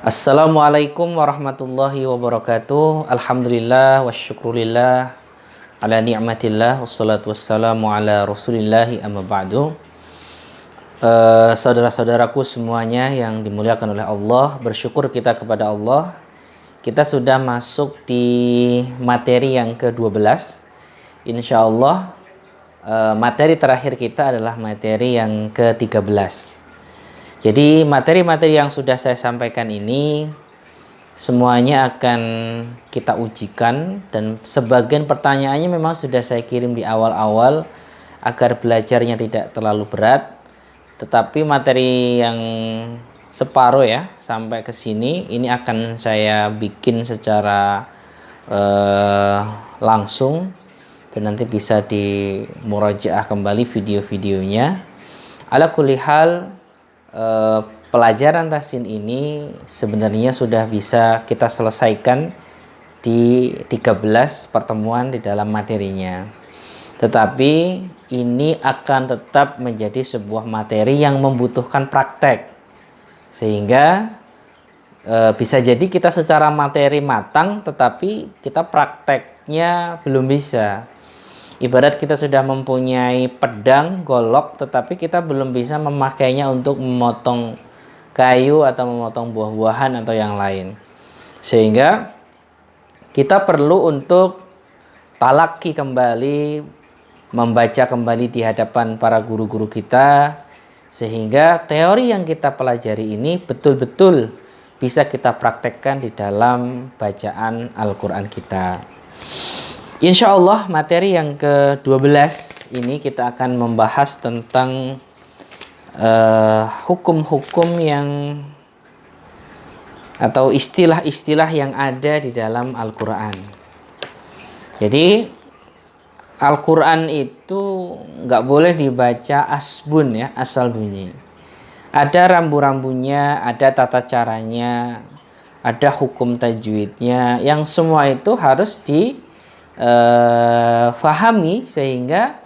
Assalamualaikum warahmatullahi wabarakatuh. Alhamdulillah wasyukurillah ala ni'matillah wassalatu wassalamu ala rasulillahi amma ba'du. Saudara-saudaraku semuanya yang dimuliakan oleh Allah, bersyukur kita kepada Allah. Kita sudah masuk di materi yang ke-12. Insya Allah materi terakhir kita adalah materi yang ke-13. Jadi materi-materi yang sudah saya sampaikan ini semuanya akan kita ujikan, dan sebagian pertanyaannya memang sudah saya kirim di awal-awal agar belajarnya tidak terlalu berat. Tetapi materi yang separuh ya sampai ke sini ini akan saya bikin secara langsung, dan nanti bisa di murajaah kembali video-videonya. Ala kulli hal, pelajaran tasin ini sebenarnya sudah bisa kita selesaikan di 13 pertemuan di dalam materinya. Tetapi ini akan tetap menjadi sebuah materi yang membutuhkan praktek. Sehingga bisa jadi kita secara materi matang tetapi kita prakteknya belum bisa. Ibarat kita sudah mempunyai pedang, golok, tetapi kita belum bisa memakainya untuk memotong kayu atau memotong buah-buahan atau yang lain. Sehingga kita perlu untuk talaki kembali, membaca kembali di hadapan para guru-guru kita, sehingga teori yang kita pelajari ini betul-betul bisa kita praktekkan di dalam bacaan Al-Quran kita. Insya Allah materi yang ke-12 ini kita akan membahas tentang hukum-hukum yang atau istilah-istilah yang ada di dalam Al-Quran. Jadi Al-Quran itu nggak boleh dibaca asbun ya, asal bunyi. Ada rambu-rambunya, ada tata caranya, ada hukum tajwidnya, yang semua itu harus fahami sehingga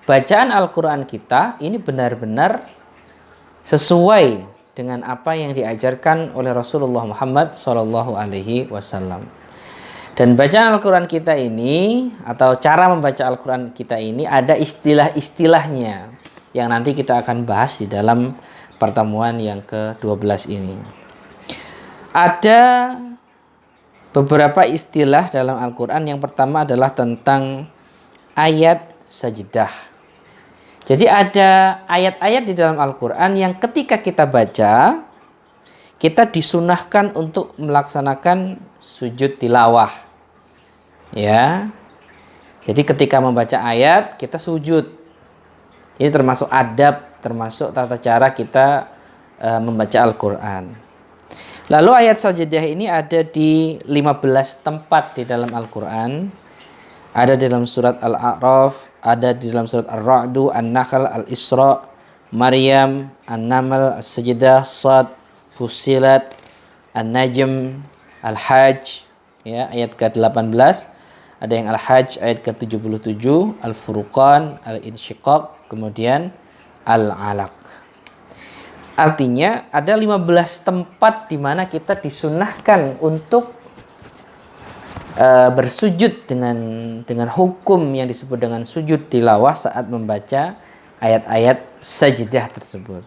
bacaan Al-Quran kita ini benar-benar sesuai dengan apa yang diajarkan oleh Rasulullah Muhammad SAW. Dan bacaan Al-Quran kita ini atau cara membaca Al-Quran kita ini ada istilah-istilahnya yang nanti kita akan bahas di dalam pertemuan yang ke-12 ini. Ada beberapa istilah dalam Al-Quran. Yang pertama adalah tentang ayat sajdah. Jadi ada ayat-ayat di dalam Al-Quran yang ketika kita baca, kita disunahkan untuk melaksanakan sujud tilawah. Ya. Jadi ketika membaca ayat, kita sujud. Ini termasuk adab, termasuk tata cara kita membaca Al-Quran. Lalu ayat sajdah ini ada di 15 tempat di dalam Al-Quran. Ada di dalam surat Al-A'raf, ada di dalam surat Ar-Ra'du, An-Nahl, Al-Isra, Maryam, An-Naml, As-Sajdah, Shad, Fussilat, An-Najm, Al-Hajj, ya, ayat ke-18. Ada yang Al-Hajj ayat ke-77, Al-Furqan, Al-Insyiqaq, kemudian Al-Alaq. Artinya ada 15 tempat di mana kita disunahkan untuk bersujud dengan hukum yang disebut dengan sujud tilawah saat membaca ayat-ayat sajdah tersebut.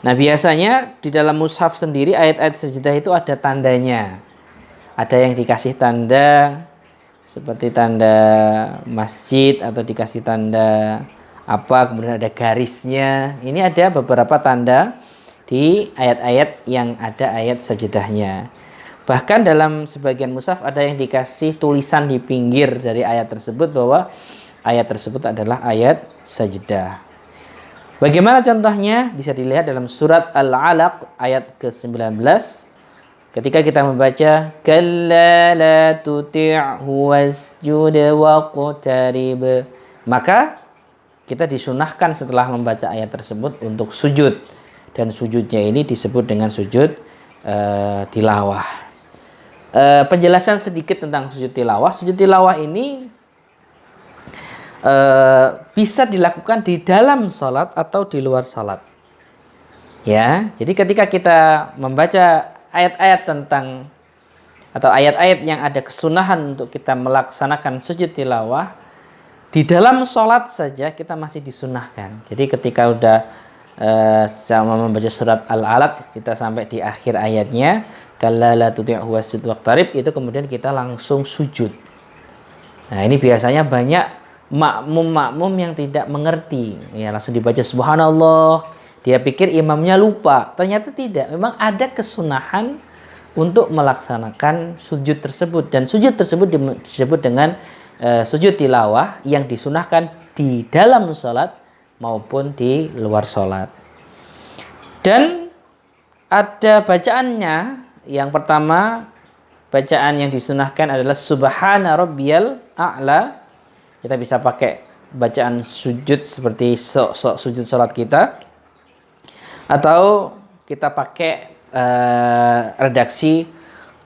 Nah, biasanya di dalam mushaf sendiri ayat-ayat sajdah itu ada tandanya. Ada yang dikasih tanda seperti tanda masjid atau dikasih tanda apa, kemudian ada garisnya. Ini ada beberapa tanda di ayat-ayat yang ada ayat sajdahnya. Bahkan dalam sebagian mushaf ada yang dikasih tulisan di pinggir dari ayat tersebut bahwa ayat tersebut adalah ayat sajdah. Bagaimana contohnya? Bisa dilihat dalam surat Al-Alaq ayat ke-19. Ketika kita membaca kalla la tuti'hu wasjud waqtarib, maka kita disunahkan setelah membaca ayat tersebut untuk sujud, dan sujudnya ini disebut dengan sujud tilawah. Penjelasan sedikit tentang sujud tilawah. Sujud tilawah ini bisa dilakukan di dalam sholat atau di luar sholat. Ya, jadi ketika kita membaca ayat-ayat tentang atau ayat-ayat yang ada kesunahan untuk kita melaksanakan sujud tilawah, di dalam sholat saja kita masih disunahkan. Jadi ketika udah sama membaca surat Al-Alaq, kita sampai di akhir ayatnya kalla la tuti'hu wasjud waqtarib, itu kemudian kita langsung sujud. Nah, ini biasanya banyak makmum yang tidak mengerti, ya langsung dibaca subhanallah, dia pikir imamnya lupa. Ternyata tidak, memang ada kesunahan untuk melaksanakan sujud tersebut, dan sujud tersebut disebut dengan sujud tilawah yang disunahkan di dalam sholat maupun di luar sholat. Dan ada bacaannya. Yang pertama, bacaan yang disunahkan adalah subhana rabbiyal a'la. Kita bisa pakai bacaan sujud seperti sujud sholat kita, atau kita pakai redaksi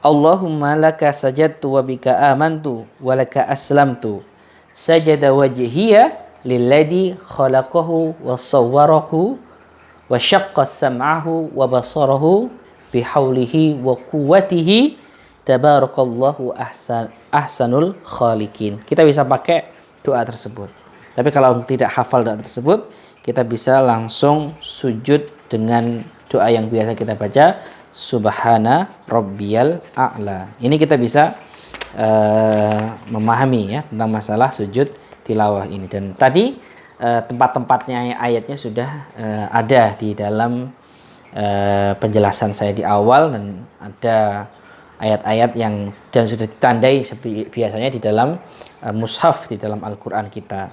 Allahumma laka sajadtu wa bika amantu wa laka aslamtu sajada wajhiya lilladzi khalaqahu wa sawwarahu wa syaqqa sam'ahu wa basarahu bihaulihi wa quwwatihi tabarakallahu ahsanul khaliqin. Kita bisa pakai doa tersebut. Tapi kalau tidak hafal doa tersebut, kita bisa langsung sujud dengan doa yang biasa kita baca, subhana rabbiyal a'la. Ini kita bisa memahami ya tentang masalah sujud tilawah ini. Dan tadi tempat-tempatnya ayatnya sudah ada di dalam penjelasan saya di awal, dan ada ayat-ayat yang dan sudah ditandai biasanya di dalam mushaf, di dalam Al-Quran kita.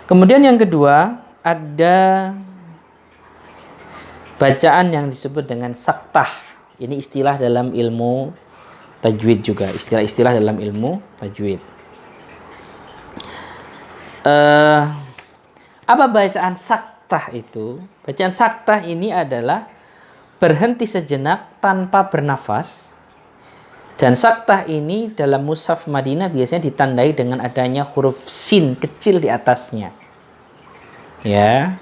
Kemudian yang kedua, ada bacaan yang disebut dengan saktah. Ini istilah dalam ilmu tajwid juga, istilah-istilah dalam ilmu tajwid. Apa bacaan saktah itu? Bacaan saktah ini adalah berhenti sejenak tanpa bernafas. Dan saktah ini dalam mushaf Madinah biasanya ditandai dengan adanya huruf sin kecil di atasnya. Ya.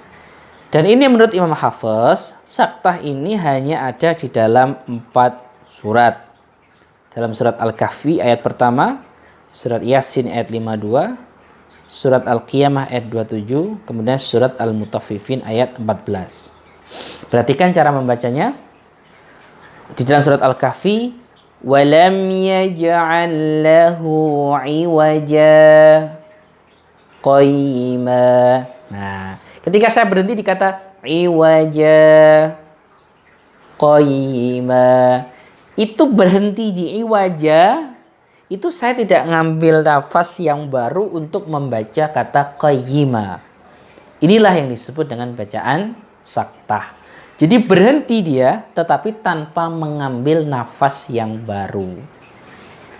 Dan ini menurut Imam Hafiz, saktah ini hanya ada di dalam 4 surat. Dalam surat Al-Kahfi ayat pertama, surat Yasin ayat 52, surat Al-Qiyamah ayat 27, kemudian surat Al-Mutaffifin ayat 14. Perhatikan cara membacanya. Di dalam surat Al-Kahfi, walam yaj'al lahu 'iwaja qayyima. Nah, ketika saya berhenti di kata iwaja qayyima, itu berhenti di iwaja, itu saya tidak ngambil nafas yang baru untuk membaca kata qayyima. Inilah yang disebut dengan bacaan saktah. Jadi berhenti dia tetapi tanpa mengambil nafas yang baru.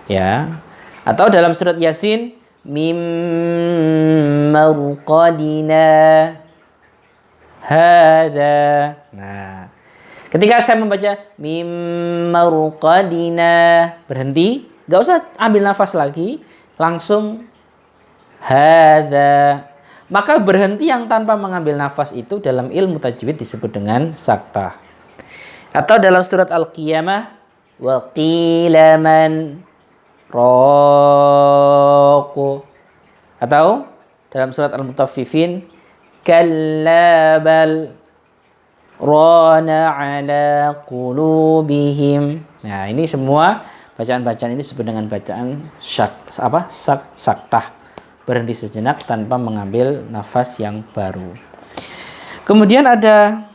Ya. Atau dalam surat Yasin, mim marqadina hada. Nah, ketika saya membaca mim marqadina, berhenti, gak usah ambil nafas lagi, langsung hada. Maka berhenti yang tanpa mengambil nafas itu dalam ilmu tajwid disebut dengan saktah. Atau dalam surat Al-Qiyamah, wa qila man raqu. Atau dalam surat Al-Mutaffifin, kalla bal rana ala qulubihim. Nah, ini semua bacaan-bacaan ini disebut dengan bacaan saktah. Berhenti sejenak tanpa mengambil nafas yang baru. Kemudian ada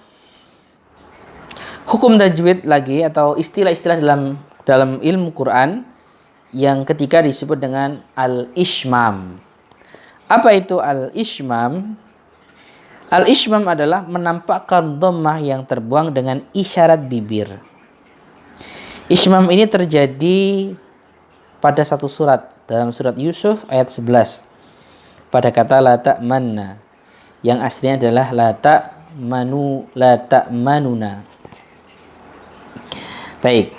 hukum tajwid lagi atau istilah-istilah dalam ilmu Quran yang ketiga disebut dengan al-ishmam. Apa itu al-ishmam? Al-ishmam adalah menampakkan dhammah yang terbuang dengan isyarat bibir. Ismam ini terjadi pada satu surat, dalam surat Yusuf ayat 11. Pada kata la ta'manna, yang aslinya adalah la ta'manuna. Baik.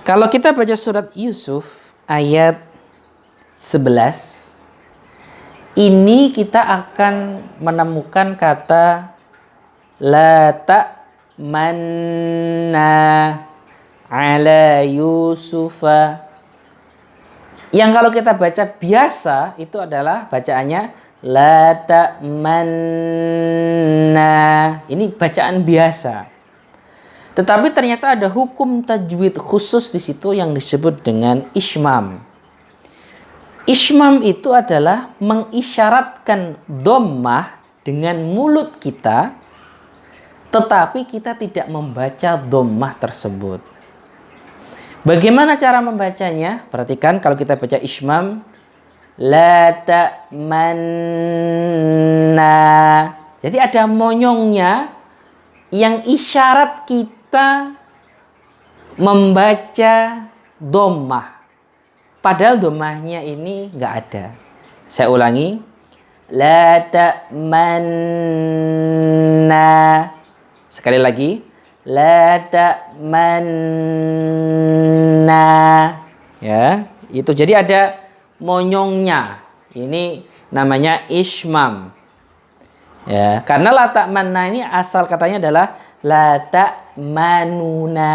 Kalau kita baca surat Yusuf ayat 11, ini kita akan menemukan kata la ta'manna ala Yusufa. Yang kalau kita baca biasa itu adalah bacaannya la ta'manna. Ini bacaan biasa. Tetapi ternyata ada hukum tajwid khusus di situ yang disebut dengan ismam. Ismam itu adalah mengisyaratkan dhammah dengan mulut kita, tetapi kita tidak membaca dhammah tersebut. Bagaimana cara membacanya? Perhatikan kalau kita baca ismam, la ta'manna. Jadi ada monyongnya yang isyarat kita membaca dhammah. Padahal dhammahnya ini nggak ada. Saya ulangi. La ta'manna. Sekali lagi. La ta'manna. Ya, itu jadi ada monyongnya. Ini namanya ismam. Ya, karena la ta'manna ini asal katanya adalah la ta'manuna.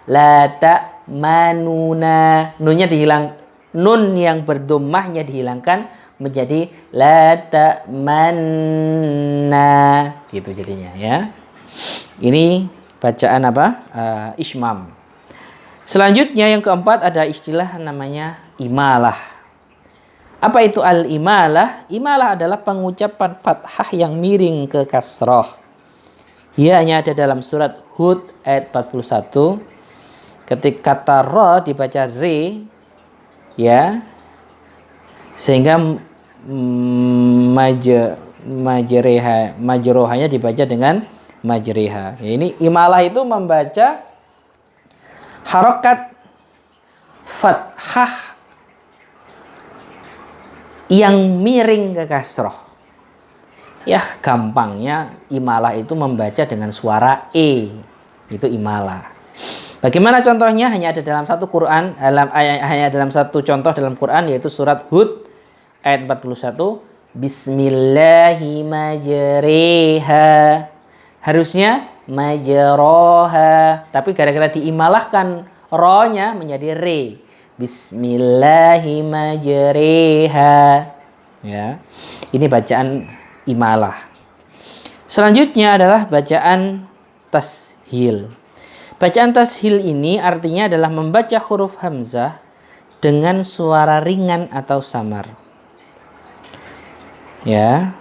La ta'manuna. Nunnya dihilang, nun yang berdomahnya dihilangkan menjadi la ta'manna. Gitu jadinya ya. Ini bacaan apa? Ismam. Selanjutnya yang keempat ada istilah namanya imalah. Apa itu al-imalah? Imalah adalah pengucapan fathah yang miring ke kasroh. Ia hanya ada dalam surat Hud ayat 41. Ketika kata ro dibaca re, ya, sehingga majrohanya dibaca dengan majriha. Ini imalah itu membaca harokat fathah yang miring ke kasroh. Ya, gampangnya imalah itu membaca dengan suara e. Itu imalah. Bagaimana contohnya? Hanya ada dalam satu Quran, hanya dalam satu contoh dalam Quran, yaitu surat Hud ayat 41. Bismillahirrahmanirrahim. Harusnya majroha, tapi gara-gara diimalahkan ro-nya menjadi re. Bismillahirrahmanirrahim. Ya. Ini bacaan imalah. Selanjutnya adalah bacaan tashil. Bacaan tashil ini artinya adalah membaca huruf hamzah dengan suara ringan atau samar. Ya.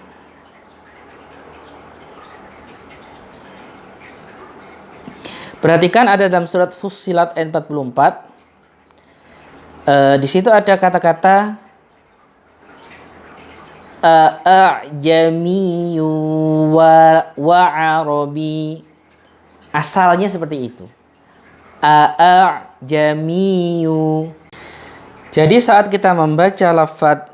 Perhatikan ada dalam surat Fussilat ayat 44. Di situ ada kata-kata a'jamiyyu wa arabi. Asalnya seperti itu. A'jamiyyu. Jadi saat kita membaca lafaz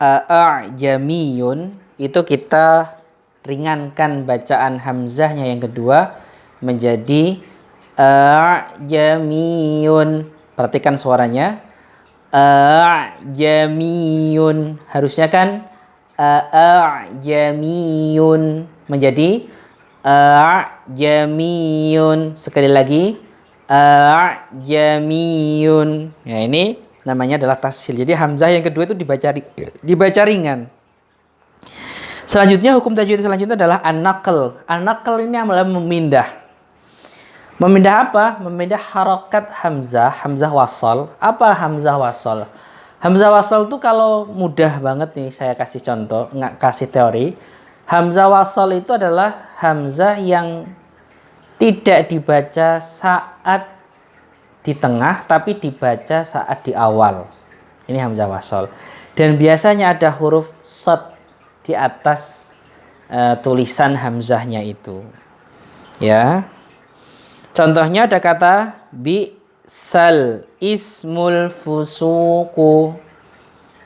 a'jamiyun, itu kita ringankan bacaan hamzahnya yang kedua menjadi a'jamiyun. Perhatikan suaranya. A'jamiyun. Harusnya kan a'jamiyun menjadi a'jamiyun. Sekali lagi a'jamiyun. Ya, ini namanya adalah tashil. Jadi hamzah yang kedua itu dibaca ringan. Selanjutnya hukum tajwid selanjutnya adalah an-naql. An-naql ini adalah memindah. Memindah apa? Memindah harokat hamzah, hamzah wasal. Apa hamzah wasal? Hamzah wasal itu kalau mudah banget nih saya kasih contoh, nggak kasih teori. Hamzah wasal itu adalah hamzah yang tidak dibaca saat di tengah, tapi dibaca saat di awal. Ini hamzah wasal. Dan biasanya ada huruf shad di atas tulisan hamzahnya itu. Ya. Contohnya ada kata bi'sal ismul fusuku.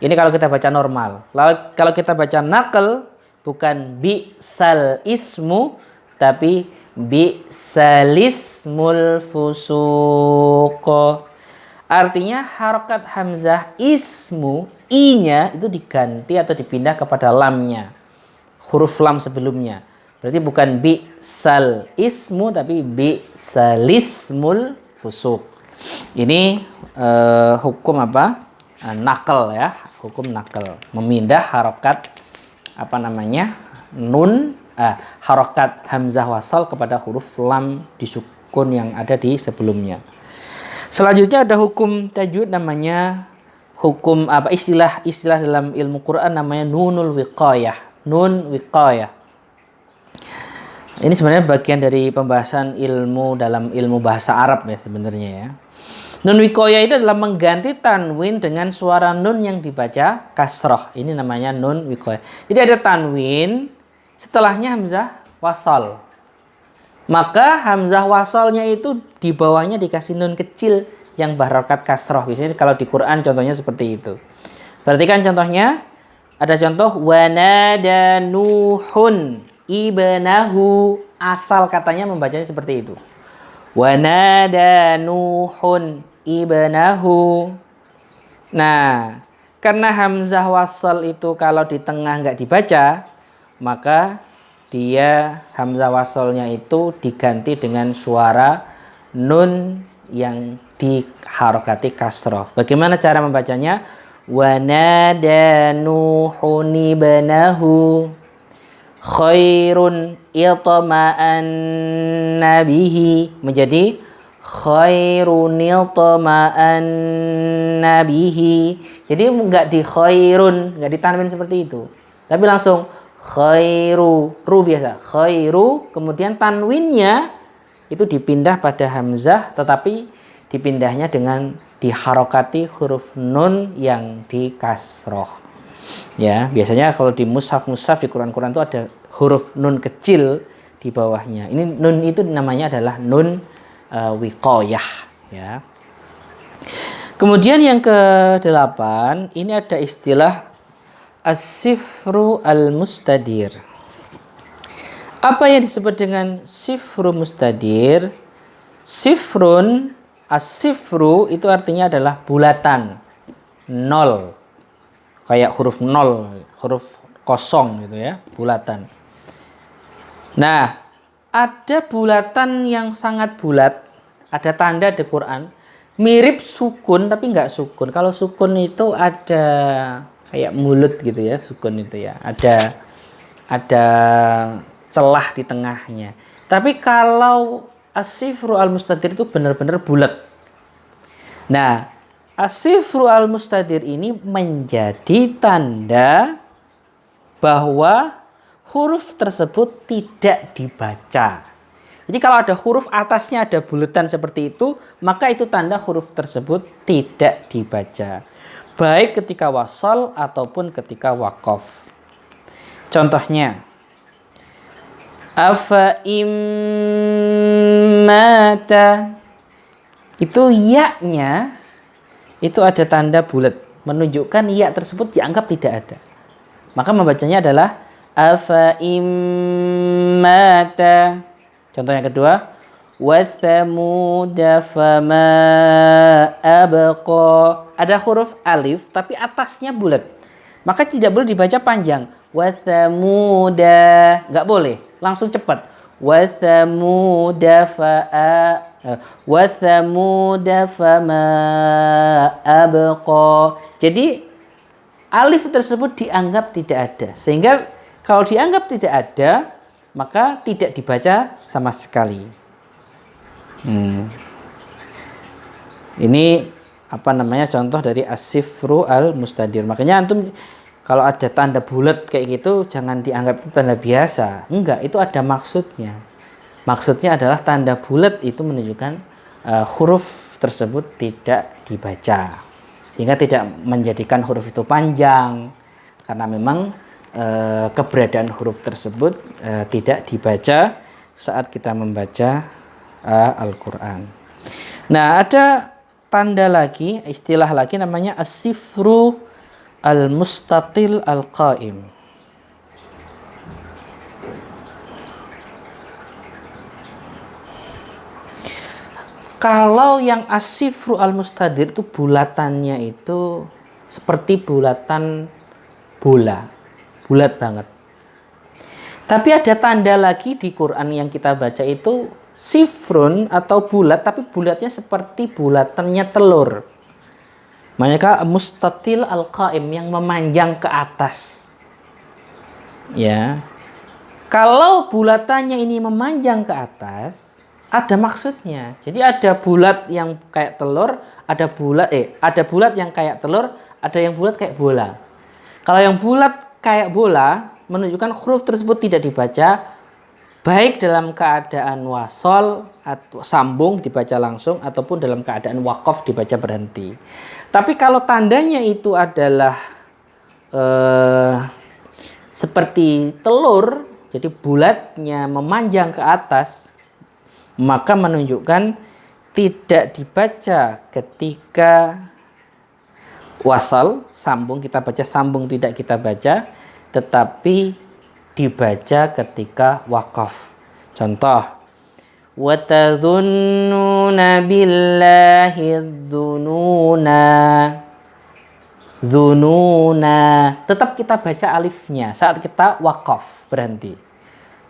Ini kalau kita baca normal. Lalu kalau kita baca naql, bukan bi'sal ismu, tapi bi'sal ismul fusuku. Artinya harokat hamzah ismu, i-nya itu diganti atau dipindah kepada lamnya. Huruf lam sebelumnya. Berarti bukan bi'sal ismu, tapi bi'sal ismul fusuk. Ini hukum apa? Naql ya, hukum naql. Memindah harokat nun, harokat hamzah wasal kepada huruf lam disukun yang ada di sebelumnya. Selanjutnya ada hukum tajwid namanya hukum istilah dalam ilmu Quran namanya nunul wiqayah. Nun wiqayah. Ini sebenarnya bagian dari pembahasan ilmu dalam ilmu bahasa Arab ya sebenarnya ya. Nun wiqayah itu adalah mengganti tanwin dengan suara nun yang dibaca kasroh. Ini namanya nun wiqayah. Jadi ada tanwin, setelahnya hamzah wasal. Maka hamzah wasalnya itu di bawahnya dikasih nun kecil yang berharokat kasroh. Biasanya kalau di Quran contohnya seperti itu. Perhatikan contohnya. Ada contoh wanada nuhun ibnahu. Asal katanya membacanya seperti itu. Wanada nuhun ibnahu. Nah, karena hamzah wasal itu kalau di tengah nggak dibaca, maka dia hamzah wasalnya itu diganti dengan suara nun yang diharokati kasroh. Bagaimana cara membacanya? Wanada nuhun ibnahu khairun itma'anna bihi, menjadi khairun itma'anna bihi. Jadi enggak di khairun, enggak ditanwin seperti itu, tapi langsung khairu, ru biasa, khairu, kemudian tanwinnya itu dipindah pada hamzah, tetapi dipindahnya dengan diharokati huruf nun yang di kasroh. Ya, biasanya kalau di mushaf di Quran itu ada huruf nun kecil di bawahnya. Ini nun itu namanya adalah nun wiqayah ya. Kemudian yang ke-8, ini ada istilah as-sifru al-mustadir. Apa yang disebut dengan sifru mustadir? Sifrun, as-sifru itu artinya adalah bulatan, nol. Kayak huruf nol, huruf kosong gitu ya, bulatan. Nah, ada bulatan yang sangat bulat, ada tanda di Quran, mirip sukun tapi nggak sukun. Kalau sukun itu ada kayak mulut gitu ya, sukun itu ya, ada celah di tengahnya. Tapi kalau as-sifru al-mustadir itu benar-benar bulat. Nah, as-sifru al-mustadir ini menjadi tanda bahwa huruf tersebut tidak dibaca. Jadi kalau ada huruf atasnya ada bulatan seperti itu, maka itu tanda huruf tersebut tidak dibaca. Baik ketika wasal ataupun ketika waqaf. Contohnya, afa immata, itu ya-nya itu ada tanda bulat, menunjukkan ya tersebut dianggap tidak ada. Maka membacanya adalah afa immata. Contoh yang kedua, wa thamuda fama abqa. Ada huruf alif tapi atasnya bulat. Maka tidak boleh dibaca panjang. Wa thamuda, enggak boleh, langsung cepat. Wa thamuda wa thamuda fama abqa. Jadi alif tersebut dianggap tidak ada. Sehingga kalau dianggap tidak ada, maka tidak dibaca sama sekali. Ini contoh dari as-sifru al-mustadir. Makanya antum kalau ada tanda bulat kayak gitu jangan dianggap itu tanda biasa. Enggak, itu ada maksudnya. Maksudnya adalah tanda bulat itu menunjukkan huruf tersebut tidak dibaca. Sehingga tidak menjadikan huruf itu panjang. Karena memang keberadaan huruf tersebut tidak dibaca saat kita membaca Al-Quran. Nah, ada tanda lagi, istilah lagi namanya as-sifru al-mustatil al-qaim. Kalau yang as-sifru al-mustadir itu bulatannya itu seperti bulatan bola, bulat banget. Tapi ada tanda lagi di Quran yang kita baca itu sifrun atau bulat, tapi bulatnya seperti bulatannya telur. Maka mustatil al-qaim yang memanjang ke atas. Ya. Kalau bulatannya ini memanjang ke atas, ada maksudnya. Jadi ada bulat yang kayak telur, ada bulat yang kayak telur, ada yang bulat kayak bola. Kalau yang bulat kayak bola menunjukkan huruf tersebut tidak dibaca baik dalam keadaan wasol atau sambung dibaca langsung ataupun dalam keadaan waqaf dibaca berhenti. Tapi kalau tandanya itu adalah seperti telur, jadi bulatnya memanjang ke atas, maka menunjukkan tidak dibaca ketika wasal, sambung kita baca, sambung tidak kita baca, tetapi dibaca ketika waqaf. Contoh, wa tadhunnuna billahi dzununa. Dzununa, tetap kita baca alifnya saat kita waqaf, berhenti.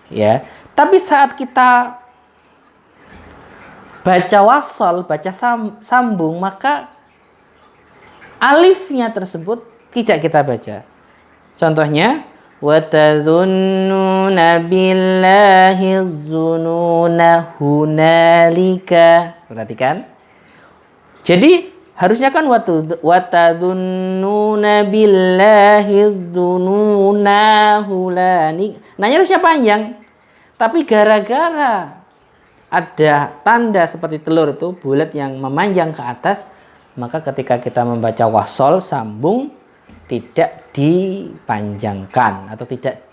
Ya. Tapi saat kita baca wasal, baca sambung, maka alifnya tersebut tidak kita baca. Contohnya, wa tadhunnuna billahi dzununa hunalika. Perhatikan. Jadi harusnya kan wa tadhunnuna billahi dzununa hulani. Nanya harusnya panjang. Tapi gara-gara ada tanda seperti telur itu bulat yang memanjang ke atas, maka ketika kita membaca wasol sambung tidak dipanjangkan atau tidak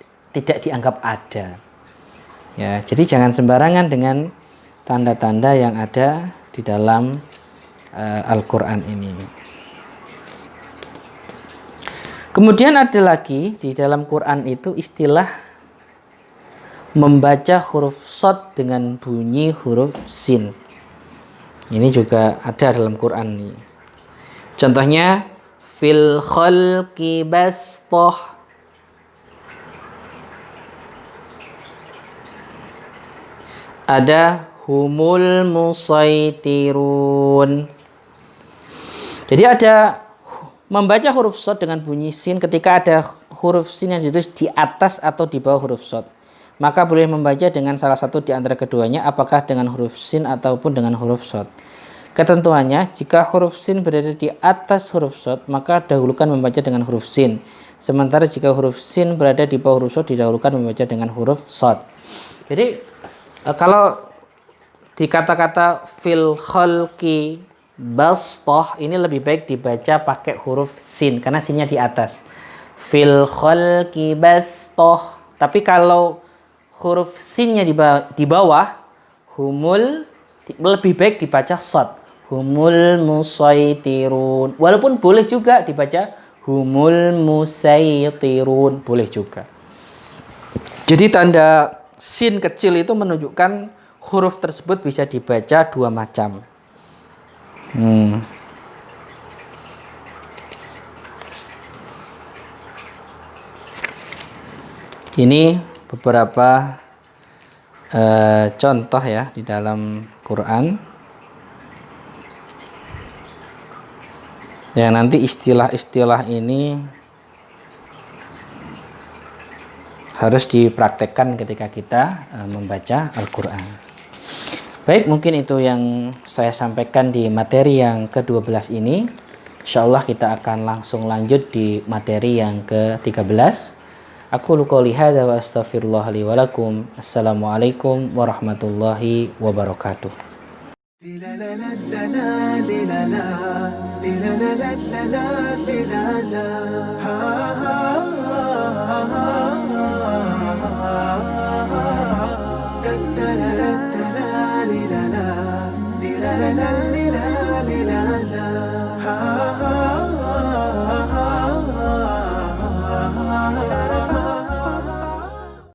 dianggap ada. Ya, jadi jangan sembarangan dengan tanda-tanda yang ada di dalam Al-Quran ini. Kemudian ada lagi di dalam Quran itu istilah membaca huruf shad dengan bunyi huruf sin. Ini juga ada dalam Quran ini. Contohnya fil khalqi bastah. Ada humul musaitirun. Jadi ada membaca huruf shad dengan bunyi sin ketika ada huruf sin yang ditulis di atas atau di bawah huruf shad. Maka boleh membaca dengan salah satu di antara keduanya, apakah dengan huruf sin ataupun dengan huruf shad. Ketentuannya, jika huruf sin berada di atas huruf shad, maka dahulukan membaca dengan huruf sin. Sementara jika huruf sin berada di bawah huruf shad, didahulukan membaca dengan huruf shad. Jadi kalau di kata-kata fil khalqi bastah ini lebih baik dibaca pakai huruf sin karena sinnya di atas. Fil khalqi bastah. Tapi kalau huruf sinnya di bawah, humul, lebih baik dibaca shad. Humul musaitirun. Walaupun boleh juga dibaca humul musaitirun, boleh juga. Jadi tanda sin kecil itu menunjukkan huruf tersebut bisa dibaca dua macam. Ini beberapa contoh ya di dalam Quran. Ya, nanti istilah-istilah ini harus dipraktekkan ketika kita membaca Al-Quran. Baik, mungkin itu yang saya sampaikan di materi yang ke-12 ini. Insyaallah kita akan langsung lanjut di materi yang ke-13. Aku qouli hadza wa astaghfirullah li wa lakum. Assalamualaikum warahmatullahi wabarakatuh. La la la la la la la la la la la la.